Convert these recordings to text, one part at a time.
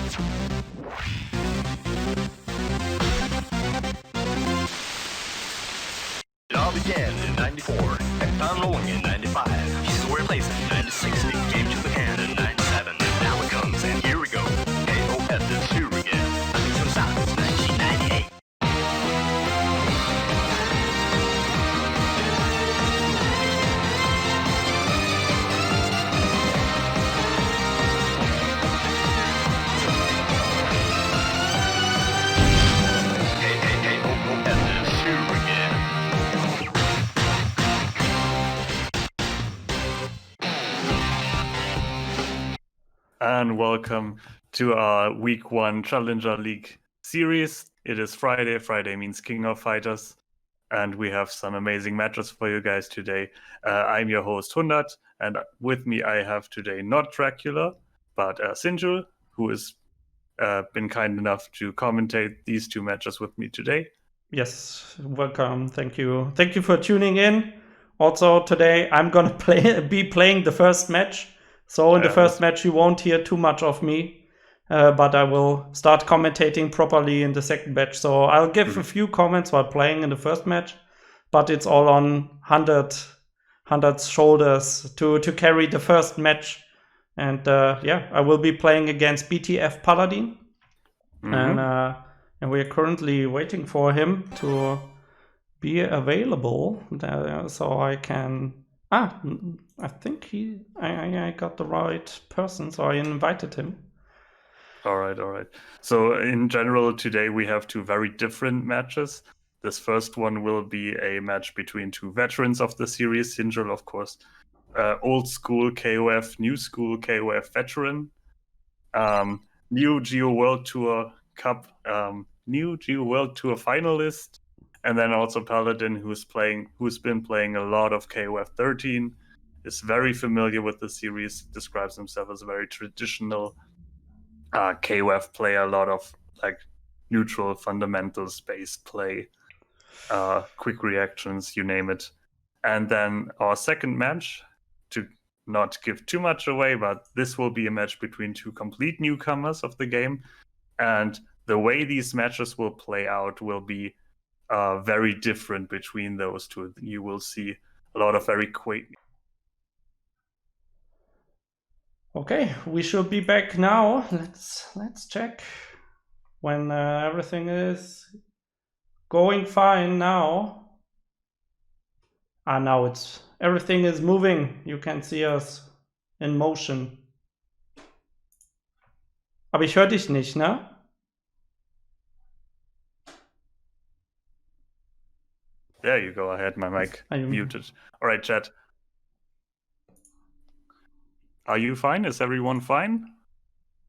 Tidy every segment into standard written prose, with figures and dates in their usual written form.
It all began in 94, and found rolling in 95. Pieces were replaced in 96, it came to the hand in 97. Now it comes, and here we go. KoF is here again. Nothing so sound since 1998. And welcome to our Week 1 Challenger League series. It is Friday. Friday means King of Fighters. And we have some amazing matches for you guys today. I'm your host, 100. And with me I have today not Dracula, but SinJul, who has been kind enough to commentate these two matches with me today. Yes, welcome. Thank you. Thank you for tuning in. Also, today I'm going to be playing the first match. So in the first match, you won't hear too much of me, but I will start commentating properly in the second match. So I'll give a few comments while playing in the first match, but it's all on 100's shoulders to carry the first match. And yeah, I will be playing against BTF Paladin. And we're currently waiting for him to be available so I can... I think I got the right person, so I invited him. All right. So in general, today we have two very different matches. This first one will be a match between two veterans of the series. SinJul, of course, old school KoF, new school KoF veteran. New Geo World Tour Cup, new Geo World Tour finalist. And then also Paladin, who's been playing a lot of KoF 13, is very familiar with the series, describes himself as a very traditional KoF player, a lot of like neutral fundamentals based play, quick reactions, you name it. And then our second match, to not give too much away, but this will be a match between two complete newcomers of the game. And the way these matches will play out will be very different between those two. You will see a lot of very quick. Okay, we should be back now. Let's check when everything is going fine now. Now everything is moving. You can see us in motion. Aber ich höre dich nicht, ne? There you go. I had my mic muted. All right, chat. Are you fine? Is everyone fine?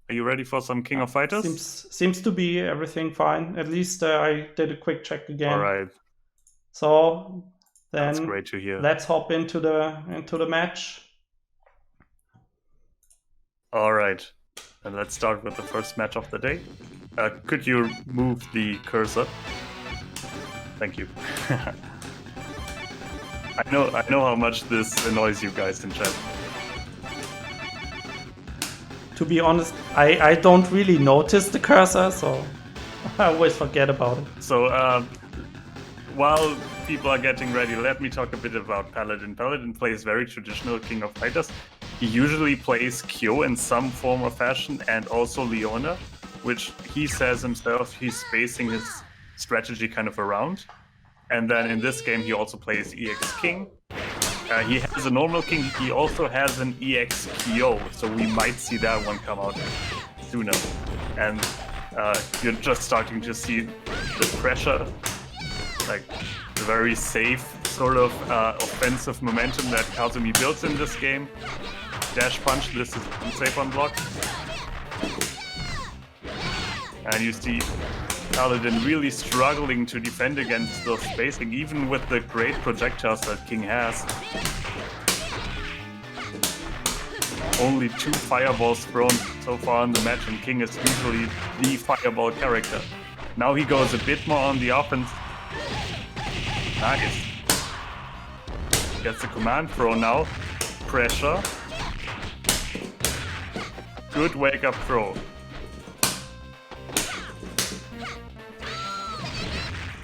Are you ready for some King of Fighters? Seems to be everything fine. At least I did a quick check again. All right. So then that's great to hear. Let's hop into the match. All right. And let's start with the first match of the day. Could you move the cursor? Thank you. I know how much this annoys you guys in chat. To be honest, I don't really notice the cursor, so I always forget about it. So while people are getting ready, let me talk a bit about Paladin. Paladin plays very traditional King of Fighters. He usually plays Kyo in some form or fashion, and also Leona, which he says himself he's spacing his strategy kind of around. And then in this game he also plays EX King. He has a normal King, he also has an EX Kyo, so we might see that one come out sooner. And you're just starting to see the pressure, like the very safe sort of offensive momentum that Kazumi builds in this game. Dash punch, this is unsafe on block. And you see Paladin really struggling to defend against those spacing, even with the great projectiles that King has. Only 2 fireballs thrown so far in the match, and King is usually the fireball character. Now he goes a bit more on the offense. Nice. Gets the command throw now. Pressure. Good wake up throw.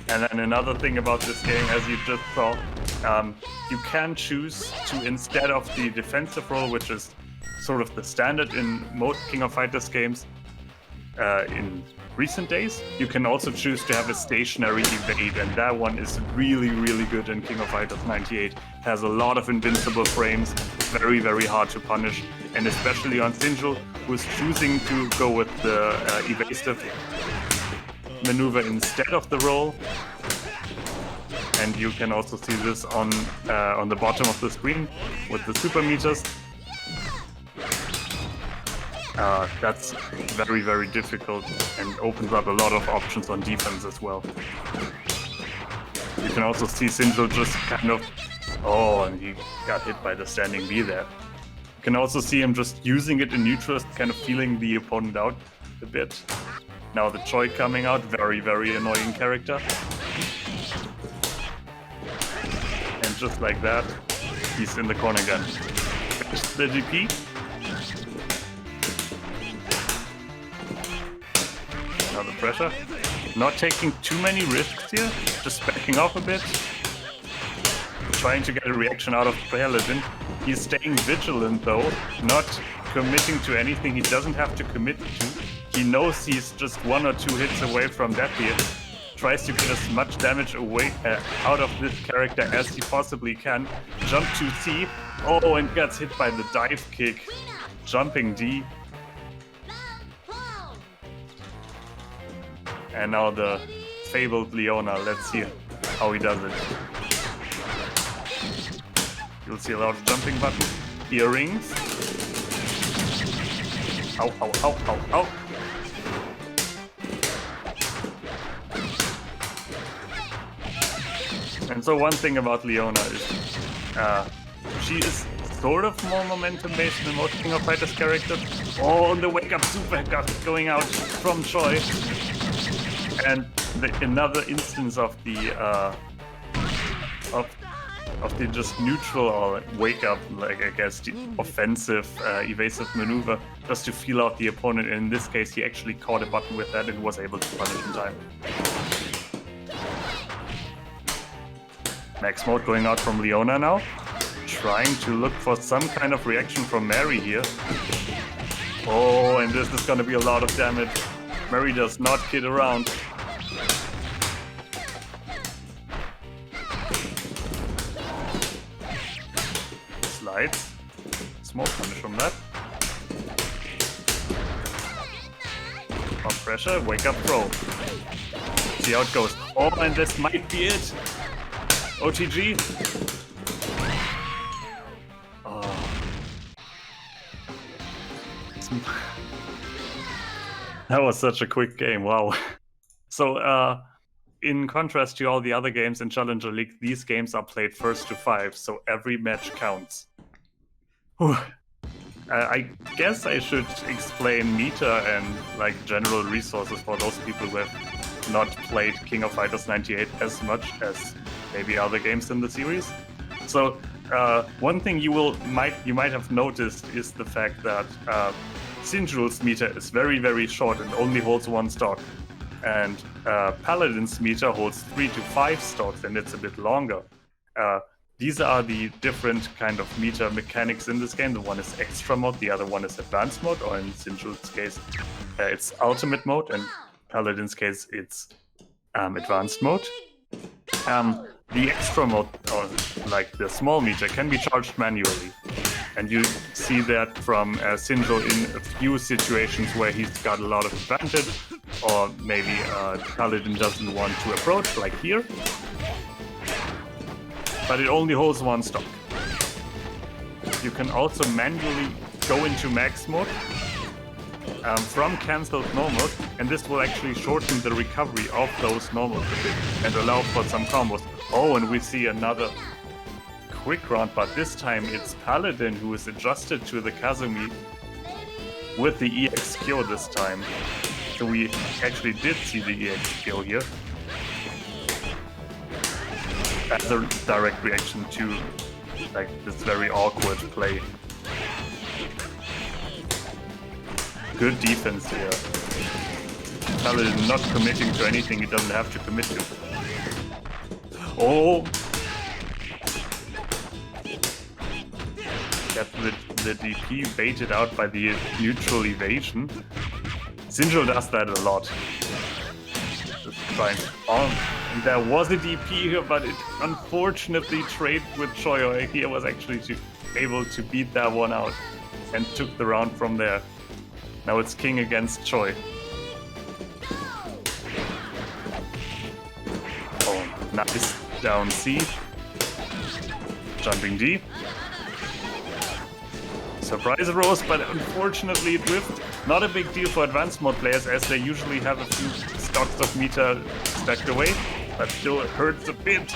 And then another thing about this game, as you just saw, you can choose to, instead of the defensive role, which is sort of the standard in most King of Fighters games in recent days, you can also choose to have a stationary evade, and that one is really, really good in King of Fighters 98. Has a lot of invincible frames, very, very hard to punish, and especially on SinJul, who's choosing to go with the evasive maneuver instead of the roll. And you can also see this on the bottom of the screen with the super meters. That's very, very difficult and opens up a lot of options on defense as well. You can also see SinJul just kind of... Oh, and he got hit by the standing B there. You can also see him just using it in neutral, kind of feeling the opponent out a bit. Now the Choi coming out, very, very annoying character. And just like that, he's in the corner again. The GP. Now the pressure. Not taking too many risks here, just backing off a bit. Trying to get a reaction out of Paladin. He's staying vigilant though, not committing to anything he doesn't have to commit to. He knows he's just 1 or 2 hits away from that here. Tries to get as much damage away out of this character as he possibly can. Jump to C. Oh, and gets hit by the dive kick. Jumping D. And now the fabled Leona. Let's see how he does it. You'll see a lot of jumping buttons. Earrings. Ow, ow, ow, ow, ow. And so one thing about Leona is she is sort of more momentum-based than most King of Fighters characters. Oh, and the wake-up super got going out from Choi. And another instance of the of the just neutral or wake-up, like I guess, the offensive evasive maneuver, just to feel out the opponent. And in this case, he actually caught a button with that and was able to punish in time. Max mode going out from Leona now. Trying to look for some kind of reaction from Mary here. Oh, and this is gonna be a lot of damage. Mary does not kid around. Slides. Small punish from that. More pressure, wake up throw. See how it goes. Oh, and this might be it. OTG. Oh. That was such a quick game, wow. So, in contrast to all the other games in Challenger League, these games are played first to 5, so every match counts. I guess I should explain meta and like general resources for those people who have not played King of Fighters 98 as much as maybe other games in the series. So one thing you might have noticed is the fact that SinJul's meter is very, very short and only holds 1 stock, and Paladin's meter holds 3 to 5 stocks and it's a bit longer. These are the different kind of meter mechanics in this game. The one is extra mode, the other one is advanced mode, or in SinJul's case, it's ultimate mode, and Paladin's case, it's advanced mode. The extra mode, or like the small meter, can be charged manually. And you see that from SinJul in a few situations where he's got a lot of advantage, or maybe Paladin doesn't want to approach, like here. But it only holds 1 stock. You can also manually go into max mode from cancelled normals, and this will actually shorten the recovery of those normals a bit and allow for some combos. Oh, and we see another quick round, but this time it's Paladin who is adjusted to the Kazumi with the EX Kyo this time. So we actually did see the EX Kyo here as a direct reaction to like this very awkward play. Good defense here. Paladin not committing to anything he doesn't have to commit to. Oh! Get the DP baited out by the neutral evasion. SinJul does that a lot. Just trying on. And there was a DP here, but it unfortunately traded with Choi. He was actually able to beat that one out and took the round from there. Now it's King against Choi. Oh, nice down C. Jumping D. Surprise rose, but unfortunately it whiffed. Not a big deal for advanced mode players, as they usually have a few stocks of meter stacked away, but still it hurts a bit.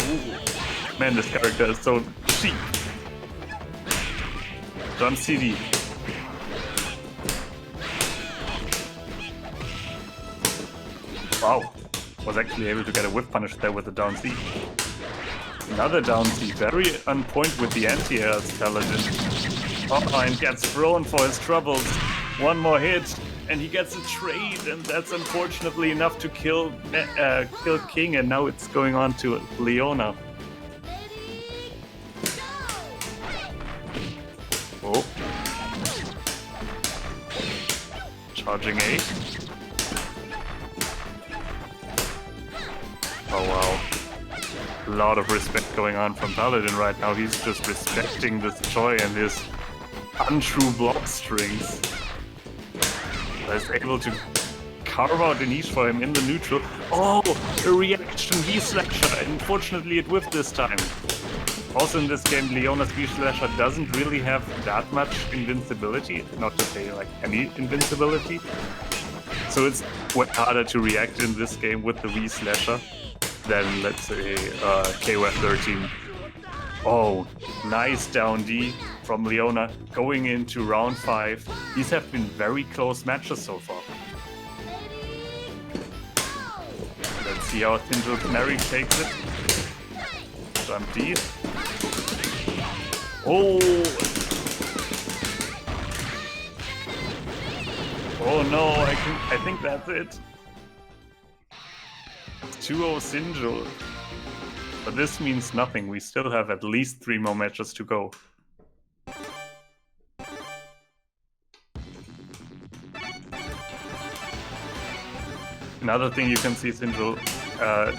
Ooh. Man, this character is so cheap. Jump CD. Wow, was actually able to get a whiff punish there with the down C. Another down C, very on point with the anti-air as Paladin. Oh, and gets thrown for his troubles. One more hit, and he gets a trade, and that's unfortunately enough to kill King, and now it's going on to Leona. Oh. Charging A. Oh wow. A lot of respect going on from Paladin right now. He's just respecting this Choi and his untrue block strings. He's able to carve out a niche for him in the neutral. Oh, a reaction V-Slasher. Unfortunately, it whiffed this time. Also in this game, Leona's V-Slasher doesn't really have that much invincibility. Not to say like any invincibility. So it's way harder to react in this game with the V-Slasher than, let's say, KoF13. Oh, nice down D from Leona going into round 5. These have been very close matches so far. Let's see how SinJul Canary takes it. Jump D. Oh! Oh no, I think that's it. 2-0 SinJul. But this means nothing. We still have at least 3 more matches to go. Another thing you can see SinJul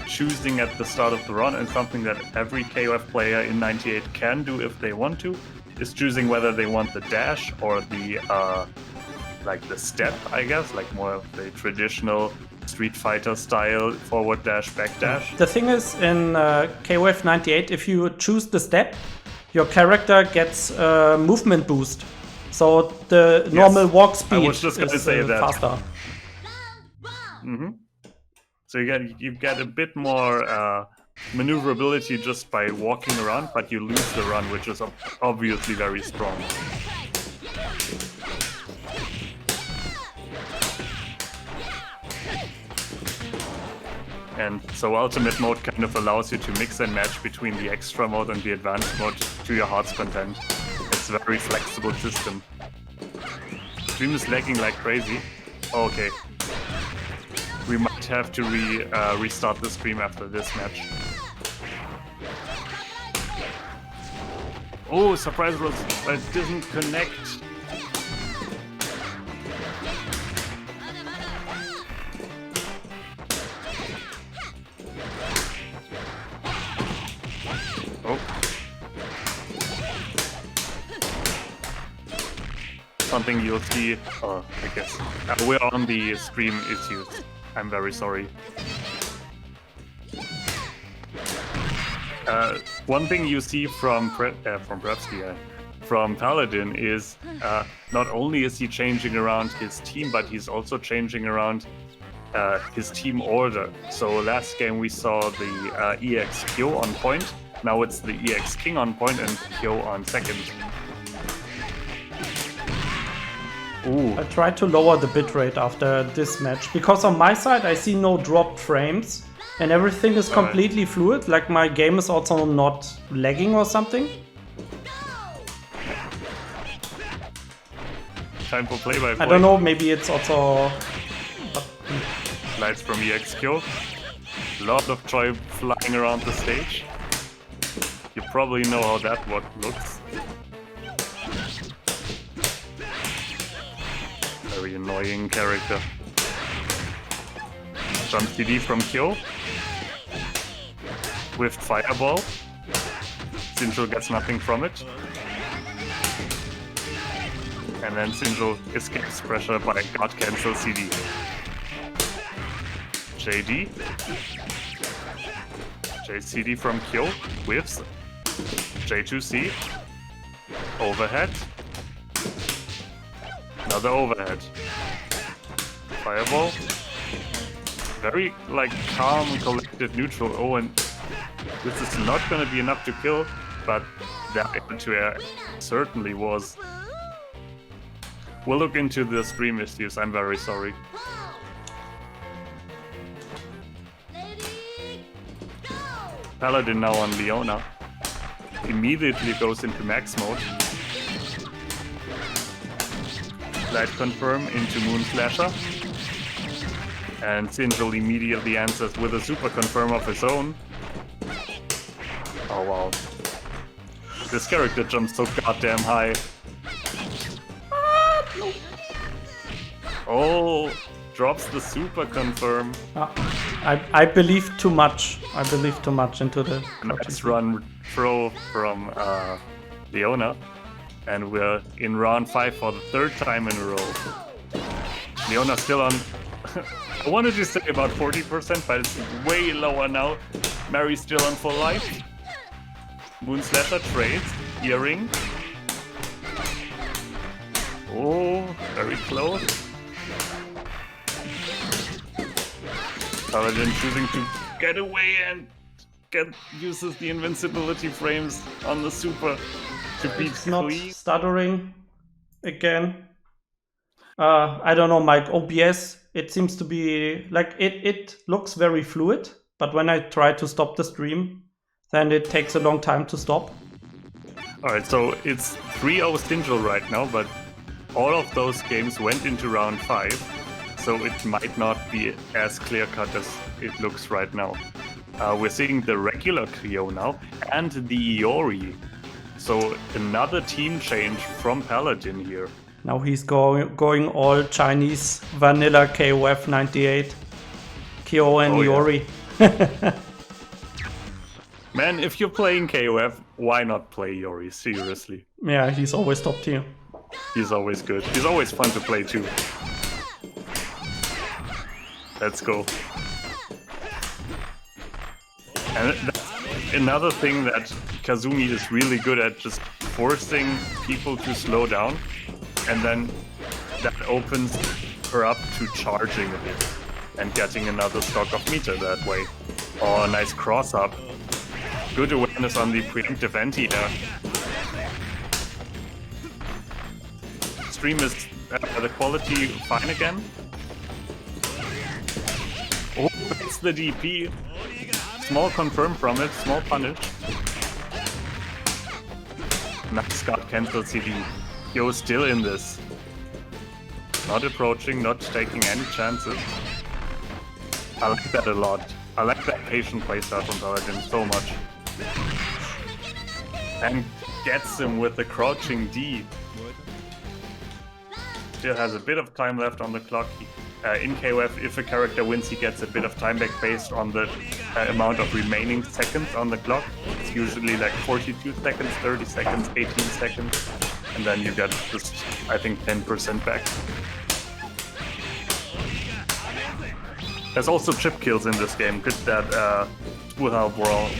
choosing at the start of the run, and something that every KoF player in 98 can do if they want to, is choosing whether they want the dash or the like the step, I guess, like more of the traditional Street Fighter style forward dash, back dash. The thing is, in KoF98, if you choose the step, your character gets a movement boost. So the normal walk speed is faster. Mm-hmm. So you get a bit more maneuverability just by walking around, but you lose the run, which is obviously very strong. And so Ultimate Mode kind of allows you to mix and match between the extra mode and the advanced mode to your heart's content. It's a very flexible system. Stream is lagging like crazy. Okay. We might have to restart the stream after this match. Oh, surprise rolls, but it didn't connect. Oh. Something you'll see, I guess. We're on the stream issues. I'm very sorry. One thing you see from Paladin is not only is he changing around his team, but he's also changing around his team order. So last game we saw the EX Kyo on point. Now it's the EX King on point and Kyo on second. Ooh. I tried to lower the bitrate after this match, because on my side I see no dropped frames and everything is completely fluid, like my game is also not lagging or something. Time for play-by-play. I don't know, maybe it's also Lights from EXQ. Lot of joy flying around the stage. You probably know how that one looks. Very annoying character. Jump CD from Kyo. With Fireball. SinJul gets nothing from it. And then SinJul escapes pressure by God Cancel CD. JD. JCD from Kyo. Whiffs. J2C. Overhead. Another overhead. Fireball. Very, like, calm, collected, neutral. Oh, and this is not going to be enough to kill, but that air certainly was. We'll look into the stream issues, I'm very sorry. Paladin now on Leona. Immediately goes into max mode. Light confirm into Moon Slasher. And SinJul immediately answers with a super confirm of his own. Oh wow. This character jumps so goddamn high. Oh, drops the super confirm. I believe too much. I believe too much into the... Nice run throw from Leona. And we're in round 5 for the 3rd time in a row. Leona still on... I wanted to say about 40%, but it's way lower now. Mary's still on full life. Moon Slasher trades. Earring. Oh, very close. Paladin choosing to get away and uses the invincibility frames on the super to beat It's not Clee. stuttering again. I don't know, Mike. OBS, it seems to be like it looks very fluid, but when I try to stop the stream, then it takes a long time to stop. Alright, so it's 3-0 SinJul right now, but all of those games went into round 5. So it might not be as clear-cut as it looks right now. We're seeing the regular Clio now, and the Iori. So another team change from Paladin here. Now he's going all Chinese vanilla KoF98. Kyo and Iori. Yeah. Man, if you're playing KOF, why not play Iori? Seriously. Yeah, he's always top tier. He's always good. He's always fun to play too. Let's go. And that's another thing that Kazumi is really good at, just forcing people to slow down, and then that opens her up to charging a bit and getting another stock of meter that way. Oh, nice cross up. Good awareness on the preemptive anti-air. Stream is the quality fine again. Oh, it's the DP. Small confirm from it, small punish. Nice God cancel CD. Yo, still in this. Not approaching, not taking any chances. I like that a lot. I like that patient playstyle from Paladin so much. And gets him with the crouching D. Still has a bit of time left on the clock. In KOF, if a character wins, he gets a bit of time back based on the amount of remaining seconds on the clock. It's usually like 42 seconds, 30 seconds, 18 seconds, and then you get just, I think, 10% back. There's also chip kills in this game. Good that Wuhal Brawl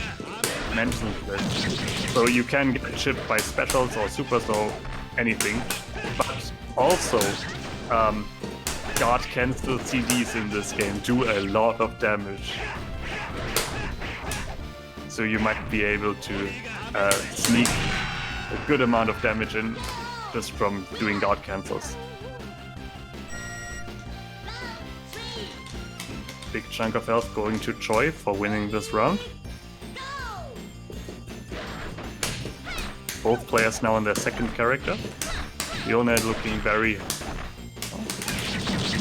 mentioned this. So you can get chipped by specials or supers or anything, but also God cancel CDs in this game do a lot of damage. So you might be able to sneak a good amount of damage in just from doing God cancels. Big chunk of health going to Choi for winning this round. Both players now on their second character. Leona looking very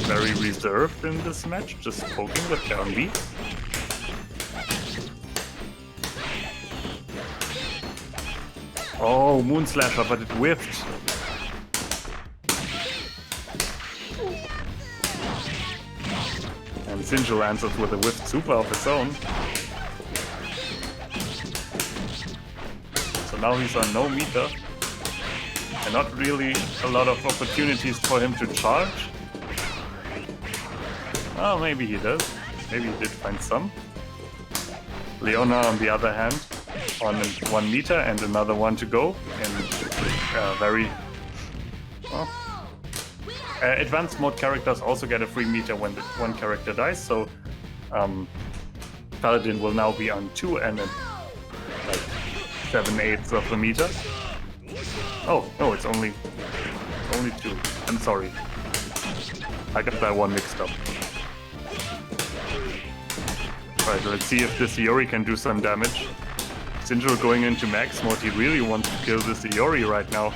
very reserved in this match, just poking with down B. Oh, Moonslasher, but it whiffed. And SinJul answers with a whiffed super of his own. So now he's on no meter. And not really a lot of opportunities for him to charge. Oh, maybe he does. Maybe he did find some. Leona, on the other hand, on 1 meter and another one to go. And very... Well, advanced mode characters also get a free meter when one character dies, so Paladin will now be on 2 and like 7/8 of the meter. Oh, no, it's only 2. I'm sorry. I got that one mixed up. Alright, let's see if this Iori can do some damage. SinJul going into max mode, he really wants to kill this Iori right now.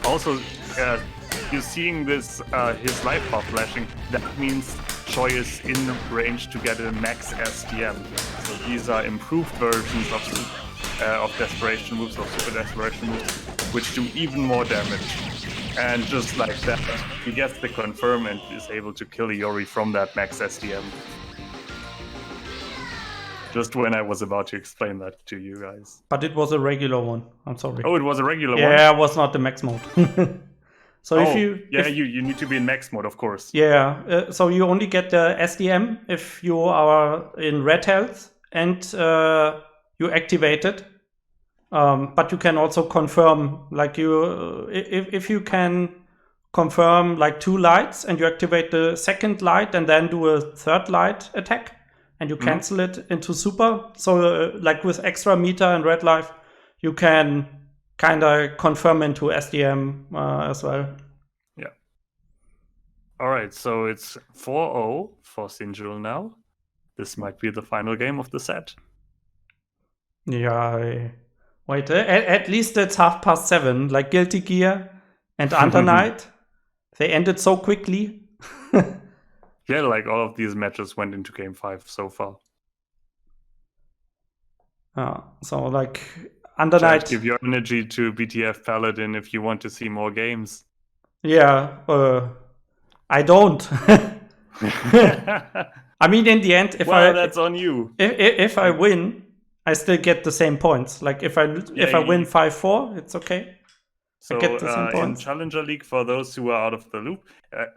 Also, you're seeing this, his life bar flashing. That means Choi is in range to get a max SDM. So these are improved versions of desperation moves, of super desperation moves, which do even more damage. And just like that, he gets the confirm and is able to kill Iori from that max SDM. Just when I was about to explain that to you guys. But it was a regular one. I'm sorry. Oh, it was a regular one? Yeah, it was not the max mode. So if you... Yeah, you need to be in max mode, of course. Yeah, so you only get the SDM if you are in red health and you activate it. But you can also confirm, like if you can confirm like 2 lights and you activate the second light and then do a third light attack and you cancel it into super. So like with extra meter and red life, you can kind of confirm into SDM as well. Yeah. All right, so it's 4-0 for SinJul now. This might be the final game of the set. Yeah, wait, at least it's 7:30. Like Guilty Gear and Under Night, they ended so quickly. Yeah, like all of these matches went into game 5 so far. So like Under Night. Give your energy to BTF Paladin if you want to see more games. Yeah, I don't. I mean, in the end, that's on you. If I win, I still get the same points. Like if I win 5-4, it's okay. So I get the same in points. Challenger League, for those who are out of the loop,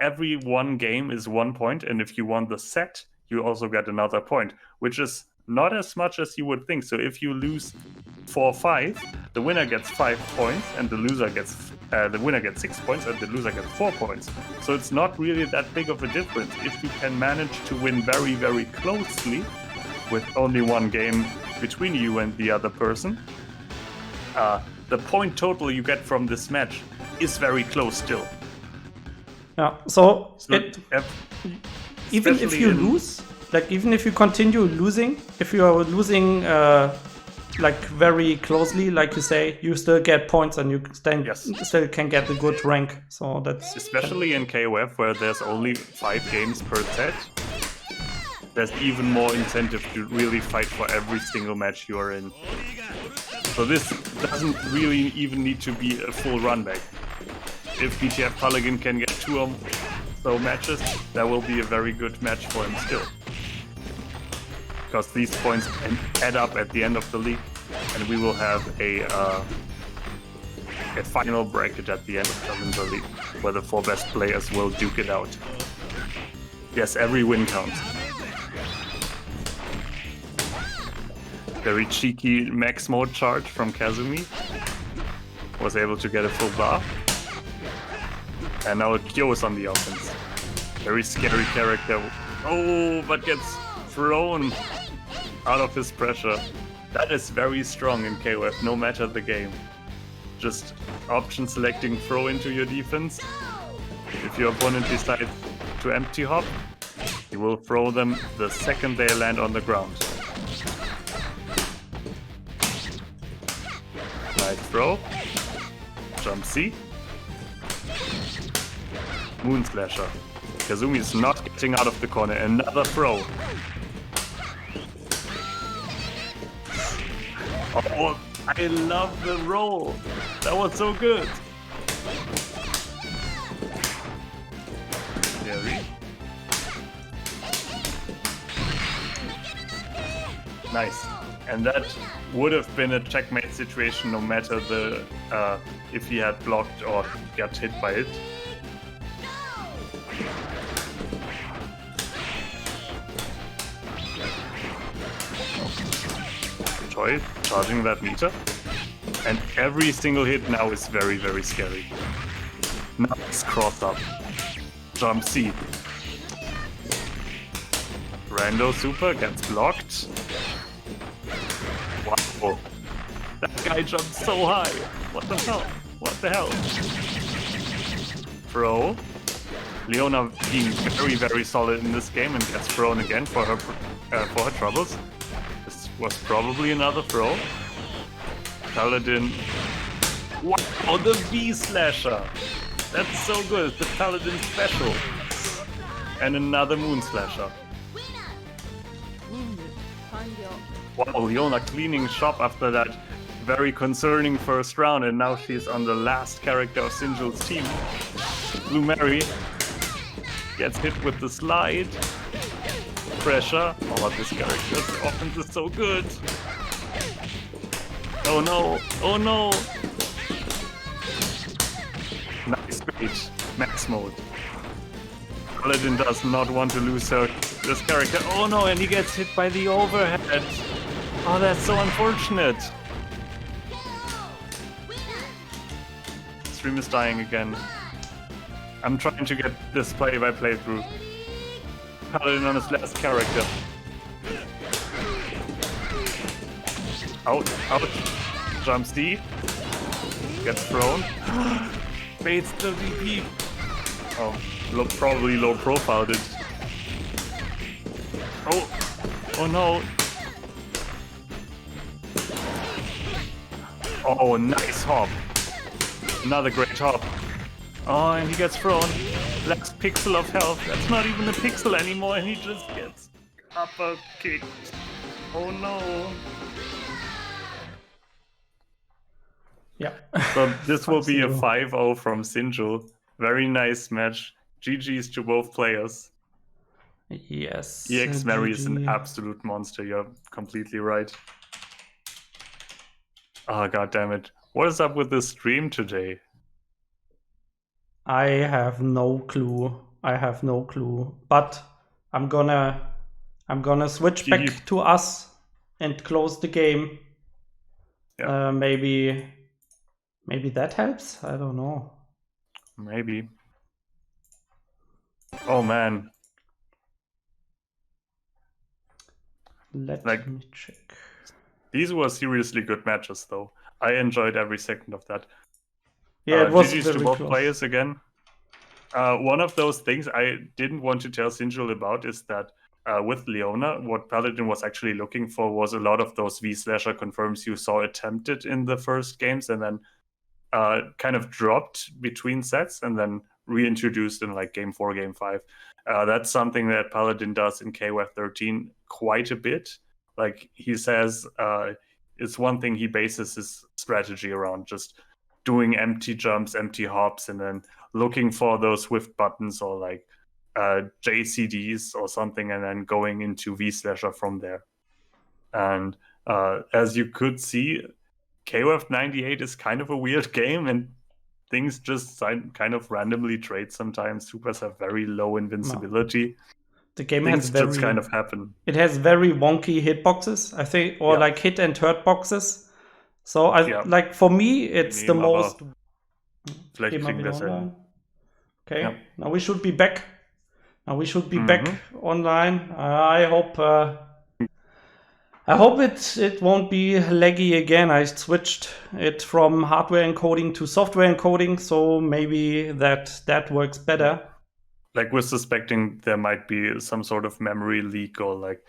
every one game is 1 point, and if you won the set, you also get another point, which is not as much as you would think. So if you lose 4-5, the winner gets 5 points, and the winner gets 6 points, and the loser gets 4 points. So it's not really that big of a difference. If you can manage to win very, very closely, with only 1 game between you and the other person, the point total you get from this match is very close still. Yeah. So even if you lose, like even if you continue losing, if you are losing like very closely, like you say, you still get points and you still can get a good rank. So that's especially in KoF where there's only 5 games per set. There's even more incentive to really fight for every single match you are in. So this doesn't really even need to be a full run back. If BTF Paladin can get 2 or so matches, that will be a very good match for him still. Because these points can add up at the end of the league, and we will have a final bracket at the end of Challenger League, where the 4 best players will duke it out. Yes, every win counts. Very cheeky max mode charge from Kazumi. Was able to get a full bar. And now Kyo is on the offense. Very scary character. Oh, but gets thrown out of his pressure. That is very strong in KoF, no matter the game. Just option selecting throw into your defense. If your opponent decides to empty hop, you will throw them the second they land on the ground. Nice throw. Jump C. Moon Slasher. Kazumi is not getting out of the corner. Another throw. Oh, I love the roll. That was so good. Jerry. Nice. And that would have been a checkmate situation no matter the if he had blocked or got hit by it. Choi charging that meter. And every single hit now is very, very scary. Nice cross up. Jump C. Rando super gets blocked. Wow. That guy jumped so high. What the hell? What the hell? Throw. Leona being very, very solid in this game and gets thrown again for her troubles. This was probably another throw. Paladin. Wow, the V slasher. That's so good. The Paladin special. And another Moon Slasher. Wow, Leona cleaning shop after that very concerning first round, and now she's on the last character of SinJul's team. Blue Mary gets hit with the slide. Pressure. Oh, this character's offense is so good. Oh no, oh no. Nice bait. Max mode. Paladin does not want to lose this character. Oh no, and he gets hit by the overhead. Oh, that's so unfortunate. Stream is dying again. I'm trying to get this play-by-play through. Paladin on his last character. Out, out. Jumps D. Gets thrown. Baits the VP. Oh, probably low profiled it. Oh, oh no. Oh, nice hop. Another great hop. Oh, and he gets thrown. Last pixel of health. That's not even a pixel anymore, and he just gets upper kicked. Oh no. Yeah. So this will be a 5-0 from SinJul. Very nice match. GG's to both players. Yes. EX Mary is an absolute monster. You're completely right. Oh, god damn it. What is up with this stream today? I have no clue. I have no clue. But I'm gonna switch back to us and close the game. Yeah. Maybe that helps? I don't know. Maybe. Oh man. Let me check. These were seriously good matches, though. I enjoyed every second of that. Yeah, it was GG's very to both close. players again. One of those things I didn't want to tell SinJul about is that with Leona, what Paladin was actually looking for was a lot of those V-Slasher confirms you saw attempted in the first games and then kind of dropped between sets and then reintroduced in like Game 4, Game 5. That's something that Paladin does in KoF 13 quite a bit. Like he says, it's one thing he bases his strategy around, just doing empty jumps, empty hops, and then looking for those swift buttons or like JCDs or something, and then going into V-Slasher from there. And as you could see, KoF98 is kind of a weird game, and things just kind of randomly trade sometimes. Supers have very low invincibility. The game things has very, just kind of happen. It has very wonky hitboxes, I think, or like hit and hurt boxes. So like for me, it's the most. Okay, now we should be back. Back online. I hope it won't be laggy again. I switched it from hardware encoding to software encoding, so maybe that works better. Like we're suspecting there might be some sort of memory leak or like.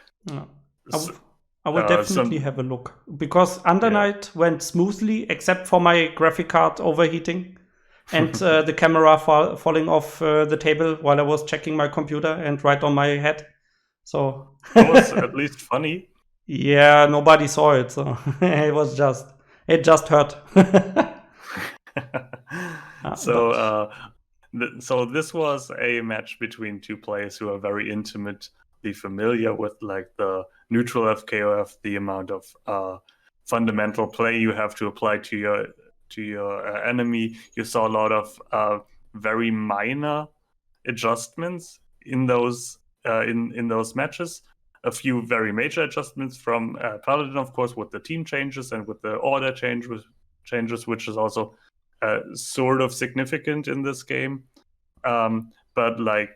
I will definitely have a look because Undernight went smoothly except for my graphic card overheating. and the camera falling off the table while I was checking my computer and right on my head. So That was at least funny. Yeah, nobody saw it, so it just hurt. So this was a match between two players who are very intimately familiar with like the neutral FKOF, the amount of fundamental play you have to apply to your enemy. You saw a lot of very minor adjustments in those matches. A few very major adjustments from Paladin, of course, with the team changes and with the order changes, which is also sort of significant in this game. But like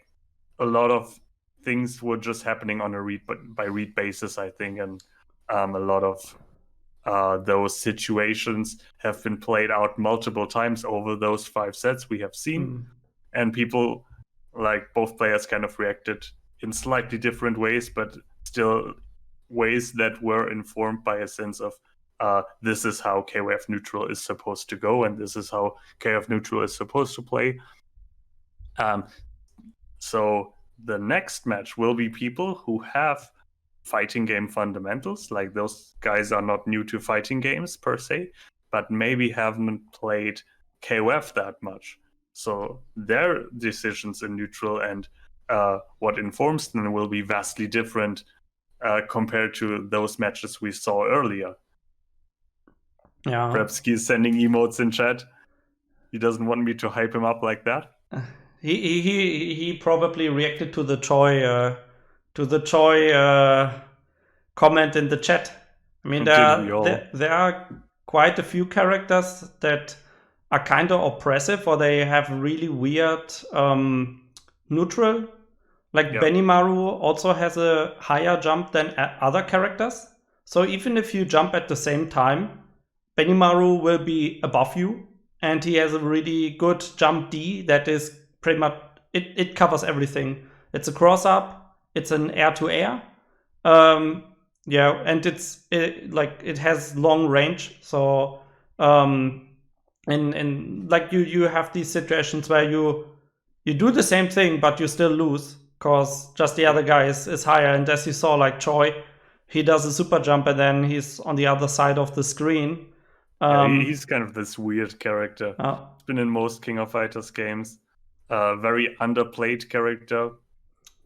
a lot of things were just happening on a read by read basis, I think, and a lot of those situations have been played out multiple times over those 5 sets we have seen, and people, like both players, kind of reacted in slightly different ways, but still ways that were informed by a sense of this is how KoF neutral is supposed to go, and this is how KoF neutral is supposed to play. So the next match will be people who have fighting game fundamentals. Like, those guys are not new to fighting games per se, but maybe haven't played KoF that much. So their decisions in neutral and what informs them will be vastly different compared to those matches we saw earlier. Yeah. Perhaps he's sending emotes in chat. He doesn't want me to hype him up like that. He probably reacted to the Choi comment in the chat. I mean, there are quite a few characters that are kind of oppressive, or they have really weird neutral. Like Benimaru also has a higher jump than other characters. So even if you jump at the same time, Benimaru will be above you, and he has a really good jump D that is pretty much, it covers everything. It's a cross up, it's an air to air. And it has long range. So and like you have these situations where you do the same thing, but you still lose because just the other guy is higher. And as you saw, like Choi, he does a super jump and then he's on the other side of the screen. He's kind of this weird character. It's been in most King of Fighters games. Very underplayed character,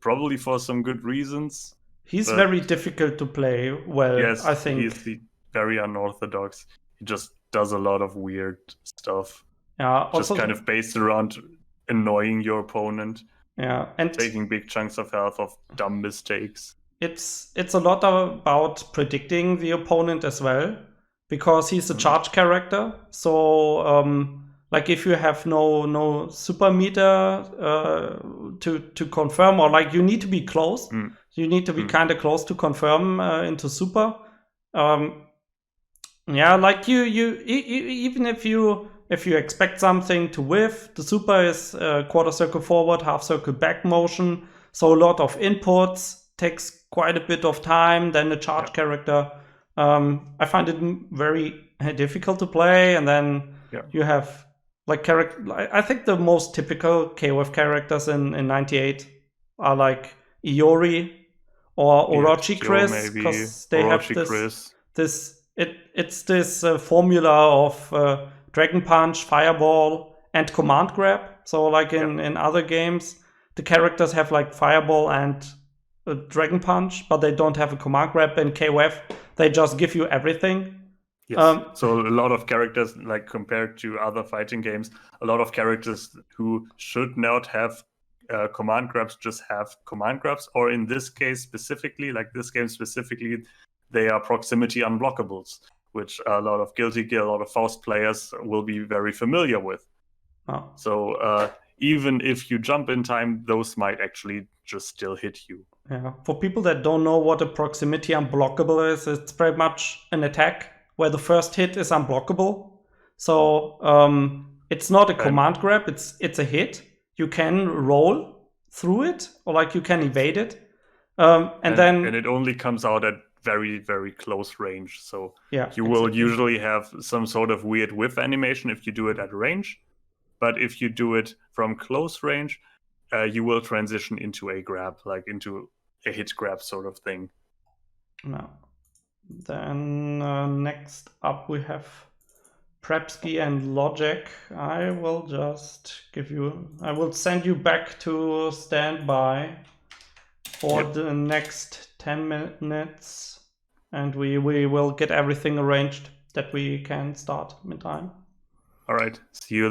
probably for some good reasons. He's very difficult to play well, yes, I think. He's very unorthodox. He just does a lot of weird stuff. Yeah, just kind of based around annoying your opponent. Yeah, and taking big chunks of health of dumb mistakes. It's a lot about predicting the opponent as well, because he's a charge character. So like if you have no super meter to confirm, or like you need to be close, you need to be kind of close to confirm into super. Like you even if you expect something to whiff, the super is quarter circle forward, half circle back motion. So a lot of inputs, takes quite a bit of time. Then the charge character, I find it very difficult to play. And then you have like I think the most typical KoF characters in 98 are like Iori or Orochi Chris, because they have this formula of Dragon Punch, Fireball, and Command Grab. So like in other games, the characters have like Fireball and Dragon Punch, but they don't have a Command Grab. In KoF, they just give you everything. Yes. So a lot of characters, like compared to other fighting games, a lot of characters who should not have command grabs just have command grabs, or in this case specifically, like this game specifically, they are proximity unblockables, which a lot of Guilty Gear, a lot of Faust players will be very familiar with. So even if you jump in time, those might actually just still hit you. Yeah. For people that don't know what a proximity unblockable is, it's very much an attack where the first hit is unblockable. So it's not a command grab, it's a hit. You can roll through it, or like you can evade it. And it only comes out at very, very close range. So you will usually have some sort of weird whiff animation if you do it at range. but if you do it from close range, you will transition into a grab, like into a hit grab sort of thing. No. Then next up we have Prepsky and Logic. I will send you back to standby for the next 10 minutes, and we will get everything arranged that we can start in time. All right, see you then.